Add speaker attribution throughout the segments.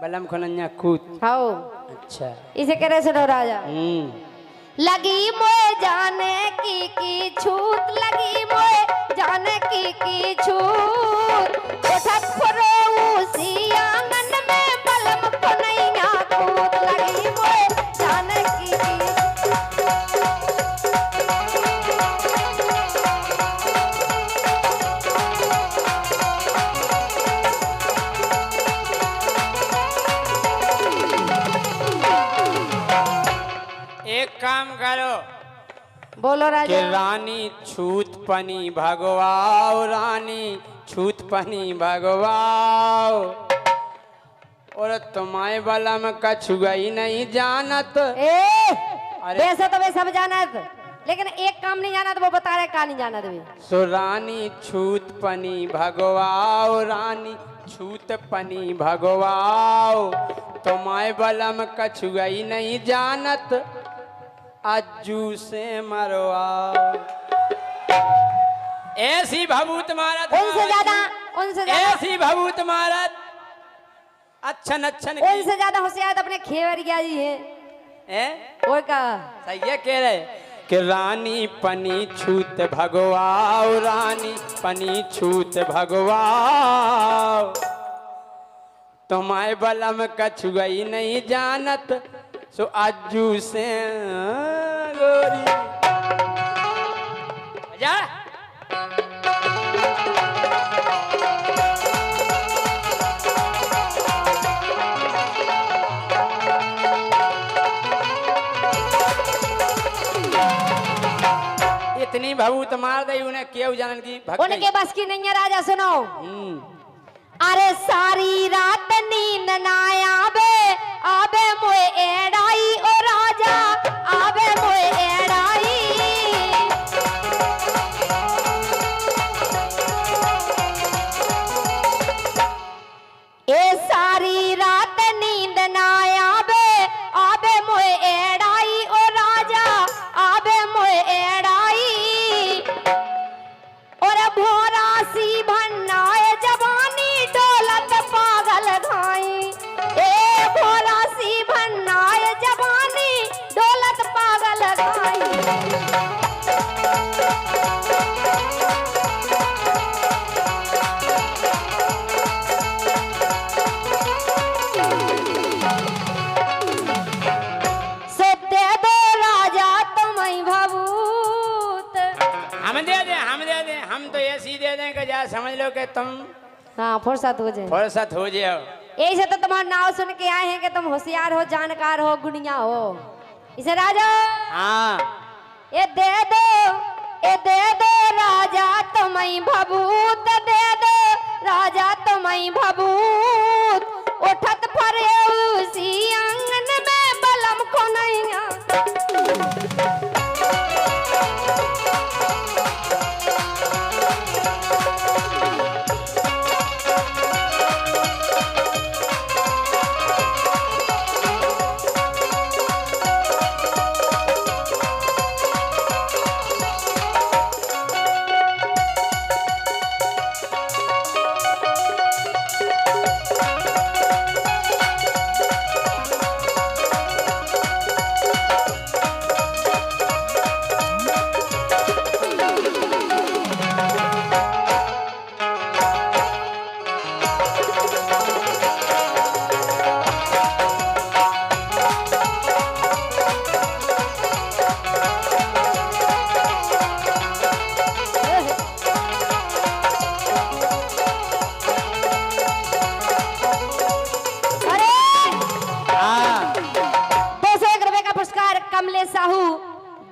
Speaker 1: बलम खनन्या कूद।
Speaker 2: हाँ
Speaker 1: अच्छा
Speaker 2: इसे कह रहे सुनो राजा। लगी मोए जाने की छूत, लगी मोए जाने की छूत, उठत फरो उसी आंगन में बलम खनैया कूद। लगी मोए जाने की
Speaker 1: एक काम करो,
Speaker 2: बोलो राजा।
Speaker 1: कि रानी छूत पनी भगवाओ, रानी छूत पनी भगवाओ। और तुम्हारे बलम कछु गई नहीं जानत।
Speaker 2: वैसे तो वे सब जानत, लेकिन एक काम नहीं जानत, वो बता रहे का नहीं जानत वे।
Speaker 1: सो रानी छूत पनी भगवाओ, रानी छूत पनी भगवाओ। तुम्हारे बलम कछु गई नहीं जानत, अज्जू से मरवाओ। ऐसी भभूत मारत,
Speaker 2: उनसे ज्यादा
Speaker 1: ऐसी भभूत मारत, अच्छन अच्छन की।
Speaker 2: उनसे ज्यादा होशियार अपने खेवरिया जी है। और का
Speaker 1: सही है कह रहे कि रानी पनी छूत भगवाओ, रानी पनी छूत भगवाओ। तुम्हारे बलम कछु गई नहीं जानत, सो अज्जू से गोरी जा। इतनी भभूत मार दई उन्हें केव जानन की भक्त
Speaker 2: उनके बस की नहीं है राजा। सुनो अरे सारी रात नींद ना आवे, आवे मोए एड़ाई ओ राजा, आवे मोए एड़ाई। ए सारी रात नींद ना आवे, आवे मोए एड़ाई ओ राजा, आवे मोए एड़ाई। और भोरा सी भन्नाए जवानी डोलत पागल घाई। ए भोरा सी भन्नाए जवानी डोलत पागल घाई। सत्य दो राजा तुम्हें भभूत।
Speaker 1: हम दे दे, हम तो ऐसी दे दें कि जा समझ लो कि तुम
Speaker 2: हाँ फुर्सत हो जाए,
Speaker 1: फुर्सत हो जाओ।
Speaker 2: यही से तो तुम्हारा नाम सुन के आए हैं कि तुम होशियार हो, जानकार हो, गुणिया हो। इसे राजा
Speaker 1: हाँ
Speaker 2: ये दे दो राजा तुम्हें भभूत, दे दो राजा तुम्हें भभूत। उठत फरे उसी आंगन में बलम खनैया।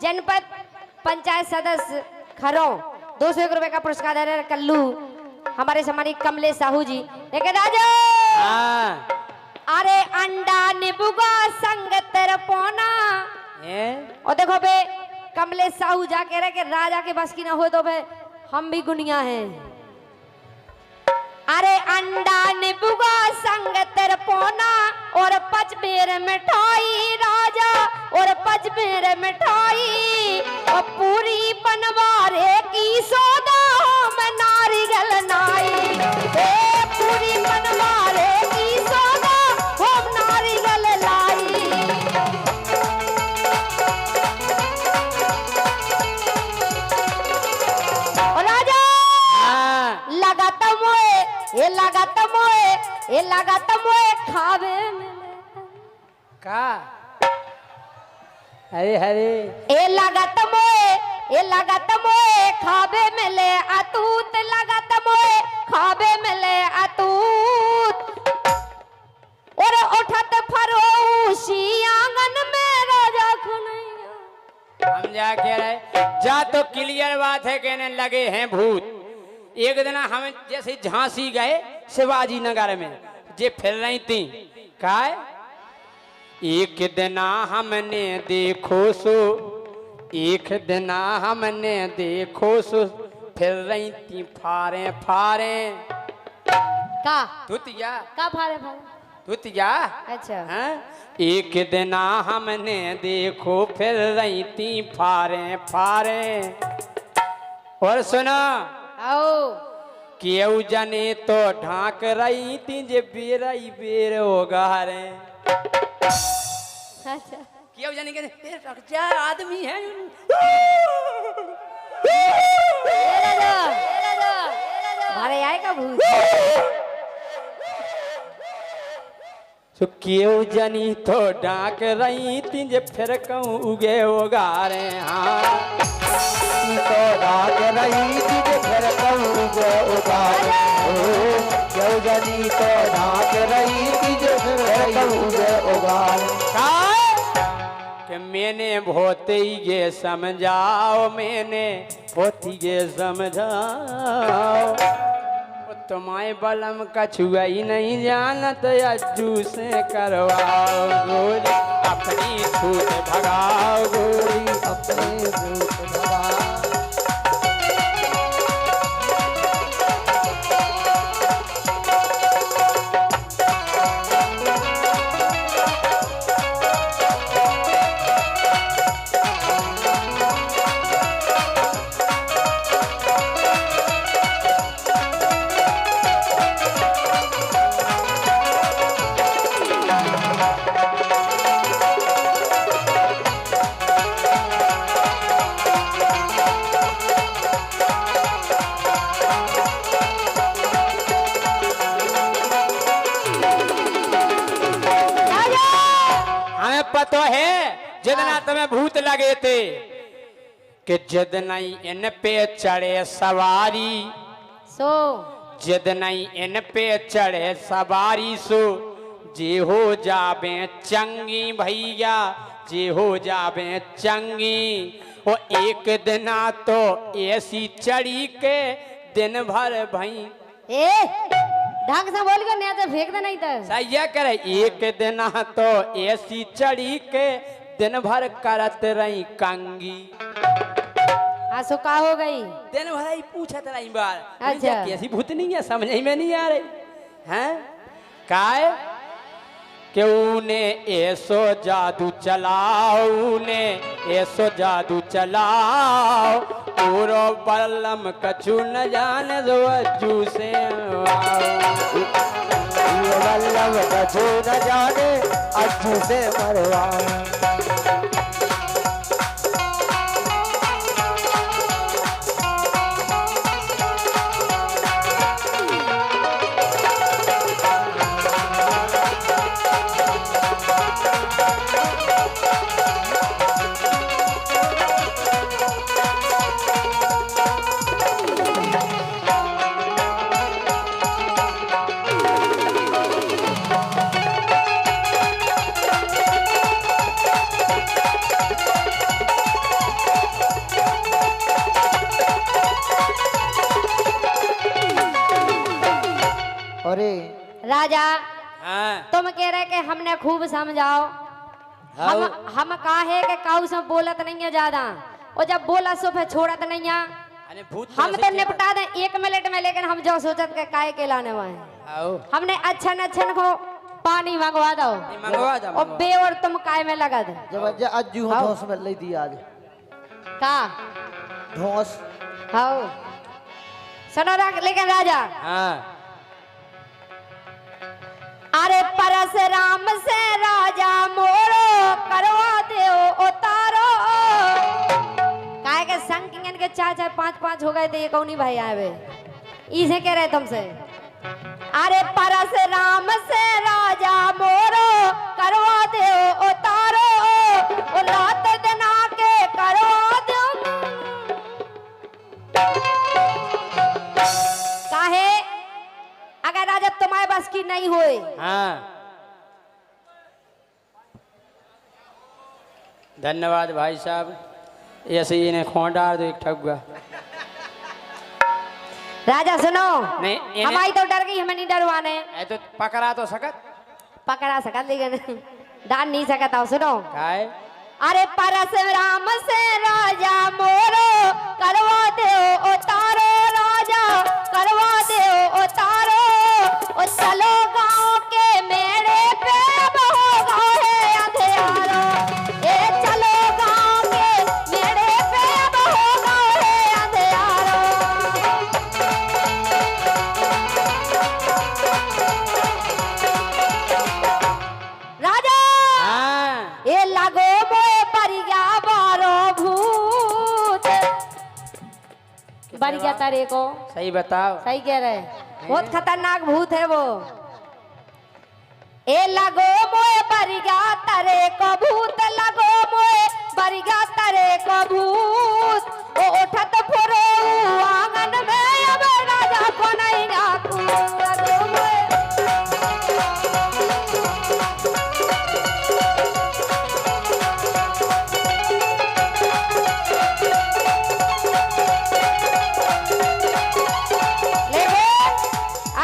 Speaker 2: जनपद पंचायत सदस्य खरों 201 रुपए का पुरस्कार दे रहे कल्लू हमारे सम्मानित कमलेश साहू जी। लेकिन राजा अरे अंडा निबुगा संग तेरे पोना और देखो बे कमलेश साहू जाके रहे कि राजा के बस की ना हो तो बे हम भी गुनिया हैं। अरे अंडा निबुगा संग तेरे पोना और पचबेर मिठाई राजा और पचबेर मिठाई और पूरी बनवारे की सौदा में नारियल नाई। पूरी बनवारे की सौदा हो ये लागत मोए खावे मिले
Speaker 1: का अरे हरे
Speaker 2: ये लागत मोए खावे मिले अतूत लागत मोए खावे मिले अतूत और उठत फरोशी आंगन में राजा खुनैया।
Speaker 1: हम जा कह रहे जा तो क्लियर बात है कहने लगे हैं भूत। एक दिन हम जैसे झांसी गए शिवाजी नगर में जे फिर रही थी काय एक दिन हमने देखो सो एक दिन हमने देखो सो फिर रही थी फारे फारे
Speaker 2: का
Speaker 1: धुतिया
Speaker 2: का फारे फारे
Speaker 1: धुतिया
Speaker 2: अच्छा
Speaker 1: हाँ? एक दिन हमने देखो फिर रही थी फारे फारे और सुना
Speaker 2: आओ
Speaker 1: केऊ जने तो ढाक रही थी जे बेरई बेर होगा रे
Speaker 2: अच्छा
Speaker 1: केऊ जने के जा आदमी है
Speaker 2: मारे आए का भूत
Speaker 1: तो केऊ जनी तो ढाक रही थी जे फिर कहूँ उगे होगा रे हाँ
Speaker 3: तो डाक रही थी जे फिर कहूँ उगे होगा क्यों जनी तो डाक रही थी जे फिर कहूँ उगे होगा
Speaker 1: कि मैंने बहुत ही ये समझाओ मैंने बहुत ही ये समझाओ तुम्हारे बलम कछुआ ही नहीं जानत अज्जू से करवाओ गोरी अपनी छूट भगाओ गोरी
Speaker 3: अपने भूत भगा
Speaker 1: पतो है जितना तुम्हें भूत लगे थे कि जितना इन पे चढ़े सवारी
Speaker 2: सो
Speaker 1: जितना इन पे चढ़े सवारी सो जे हो जाबे चंगी भैया जे हो जाबे चंगी वो एक दिना तो ऐसी चढ़ी के दिन भर भई
Speaker 2: ए ढंग से बोल के नहीं तो फेंक दे नहीं तो
Speaker 1: सही करे एक दिन तो ऐसी चढ़ी के दिन भर करत रही कंगी
Speaker 2: आंसू का हो गई
Speaker 1: दिन भर ही पूछत रही बार
Speaker 2: अच्छा।
Speaker 1: कैसी भूत नहीं है समझ में नहीं आ रही हैं काय कि उने ऐसो जादू चलाओ ने ऐसो जादू चलाओ पूरो बल्लम कछु न जाने जो अज्जू से
Speaker 3: वल्लभ कछु न जाने अज्जू से मरवा अरे
Speaker 2: राजा
Speaker 1: हाँ
Speaker 2: तुम कह रहे कि हमने खूब समझाओ हम काहे के काऊ से बोलत नहीं है ज्यादा और जब बोला सो फिर छोड़त नहीं है
Speaker 1: अरे भूत
Speaker 2: हम तो निपटा दें 1 मिनट में लेकिन हम जो सोचत के काहे के लाने वाले
Speaker 1: आओ
Speaker 2: हमने अच्छा को पानी मंगवा दो
Speaker 1: मंगवा दो
Speaker 2: और बे और तुम काय में लगा दे
Speaker 3: जब अज्जू
Speaker 2: हाँ।
Speaker 3: धोस में ले दिया आज
Speaker 2: का
Speaker 3: धोस
Speaker 2: हाउ सुनो लेकिन राजा
Speaker 1: हाँ
Speaker 2: अरे परशुराम से राजा मोरो करवा दो उतारो काहे के संग किंगन के 4-4 5-5 हो गए थे ये कौनी भाई आए वे इसे कह रहे तुमसे अरे परशुराम से राजा मोरो करवा दो उतारो ओ रात दिना के करवा दो काहे अगर राजा तुम्हारे बस की नहीं होए
Speaker 1: हाँ धन्यवाद भाई साहब ऐसे ही इन्हें खों डाल दो एक ठगुआ
Speaker 2: राजा सुनो
Speaker 1: नहीं इन्हें
Speaker 2: हमारी तो डर गई हमें नहीं डरवाने
Speaker 1: ऐ तो पकड़ा तो सकत
Speaker 2: पकड़ा सकत लेकिन डाल नहीं सकता सुनो
Speaker 1: काय
Speaker 2: अरे परशुराम से राजा मोरो करवा दो उतारो राजा करवा दो उतारो ओ चलो गांव के मेरे पे होगा है अंधेरो ए चलो गांव के मेरे पे होगा है अंधेरो राजा
Speaker 1: हाँ
Speaker 2: ए लागो मोए परिया बारो भूत बढ़ गया तारे को
Speaker 1: सही बताओ
Speaker 2: सही कह रहे बहुत खतरनाक भूत है वो ए लगो मोए परिया तारे को भूत लगो मोए परिया तारे को भूत ओ उठत फुरो आंगन में अब राजा को नहीं आकू लगो मोए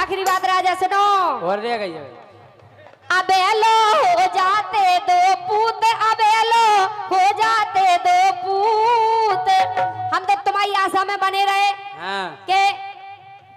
Speaker 2: आखिरी बात राजा सुनो
Speaker 1: और रह गई है
Speaker 2: अबेलो हो जाते दो पूत अबेलो हो जाते दो पूत हम तो तुम्हारी आशा में बने रहे
Speaker 1: हाँ
Speaker 2: कि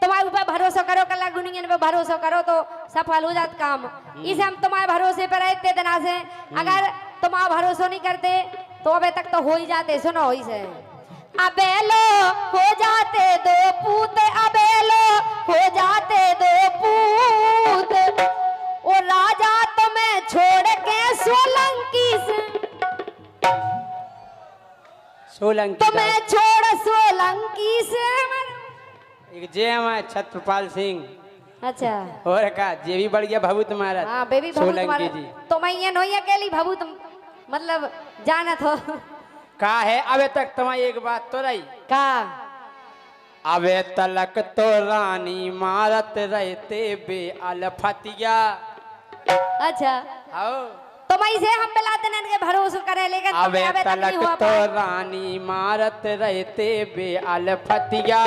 Speaker 2: तुम्हारे ऊपर भरोसा करो कल गुनियन पे भरोसा करो तो सफल हो जात काम इसे हम तुम्हारे भरोसे पे रहते दिना से अगर तुम्हारा भरोसा नहीं करते तो अबे तक तो हो ही जाते सुनो इसे अबेलो हो जाते दो पूत अबेलो हो जाते दो पूत ओ राजा तुम्हें छोड़ के सोलंकी से
Speaker 1: सोलंकी
Speaker 2: तुम्हें छोड़ सोलंकी से
Speaker 1: एक जे हमारे छत्रपाल सिंह
Speaker 2: अच्छा
Speaker 1: और का जे भी बढ़ गया भभूत महाराज
Speaker 2: हाँ बेबी भभूत
Speaker 1: सोलंकी जी
Speaker 2: तो मैं ये नहीं अकेली भभूत मतलब जानत हो
Speaker 1: का है अबे तक तुम्हारी एक बात तो रही
Speaker 2: का
Speaker 1: अबे तलक तो रानी मारत रहते बे अलफतिया
Speaker 2: अच्छा
Speaker 1: आओ
Speaker 2: तो मैं इसे हम बिला देने के भरोसा करे लेकिन
Speaker 1: अबे
Speaker 2: तुम्हें अबे तक नहीं
Speaker 1: तलक
Speaker 2: हुआ
Speaker 1: तो
Speaker 2: पाए।
Speaker 1: रानी मारत रहते बे अलफतिया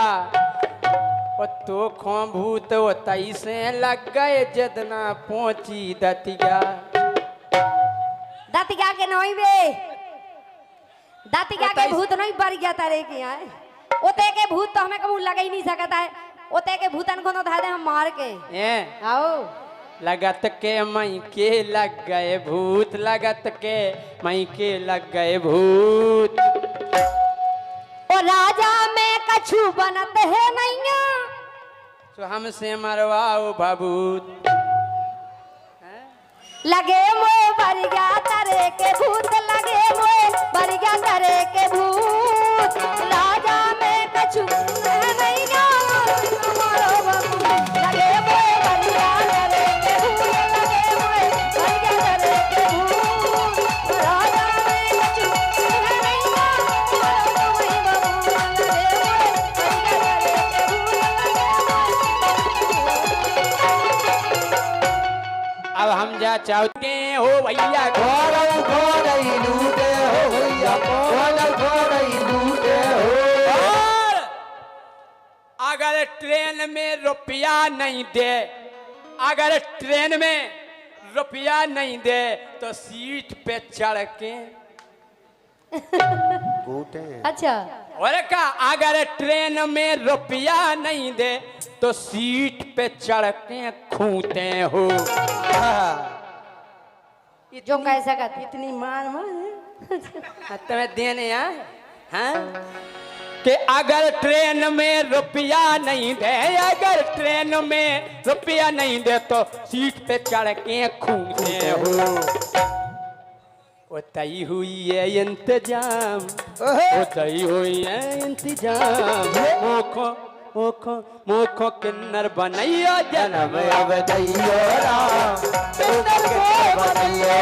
Speaker 1: ओ तो खो भूत ओ तैसे लग गए जदना पहुंची दतिया
Speaker 2: दातिका के नहीं बे दातिका के
Speaker 1: बताइए।
Speaker 2: भूत नहीं बढ़ गया तारे के यहाँ ओते के भूत तो हमें कबूल लगा ही नहीं सकता है ओते के भूतन को धा दे हम मार के
Speaker 1: ए
Speaker 2: आओ
Speaker 1: लगत के मई के लग गए भूत लगत के मई के लग गए भूत
Speaker 2: ओ राजा में कछु बनत है नहीं
Speaker 1: तो हमसे मरवाओ भभूत
Speaker 2: लगे मोए बरिया तरे के भूत लगे मोए बरिया तरे के भूत राजा में कछु नहीं मारो बाबू लगे मोए बरिया तरे के भूत लगे मोए बरिया तरे के भूत राजा में कछु नहीं मारो वही बाबू लगे मोए बरिया तरे के भूत
Speaker 1: अब हम जा चाहते हो भैया
Speaker 3: घोड़ई घोड़ई लूटे हो भैया घोड़ई घोड़ई लूटे हो
Speaker 1: और अगर ट्रेन में रुपया नहीं दे अगर ट्रेन में रुपया नहीं दे तो सीट पे चढ़ के
Speaker 3: कूटे
Speaker 2: अच्छा
Speaker 1: और का अगर ट्रेन में रुपया नहीं दे तो सीट पे चढ़ के खूंते हो
Speaker 2: जो कह सकत
Speaker 1: इतनी मार मार तुम्हें देने हाँ कि अगर ट्रेन में रुपया नहीं दे अगर ट्रेन में रुपया नहीं दे तो सीट पे चढ़ के खूंते हो वो तई हुई है इंतजाम वो तई हुई है इंतजाम मुखो किन्नर बनैया
Speaker 3: जन्म अब दैयो राम किन्नर को बनैयो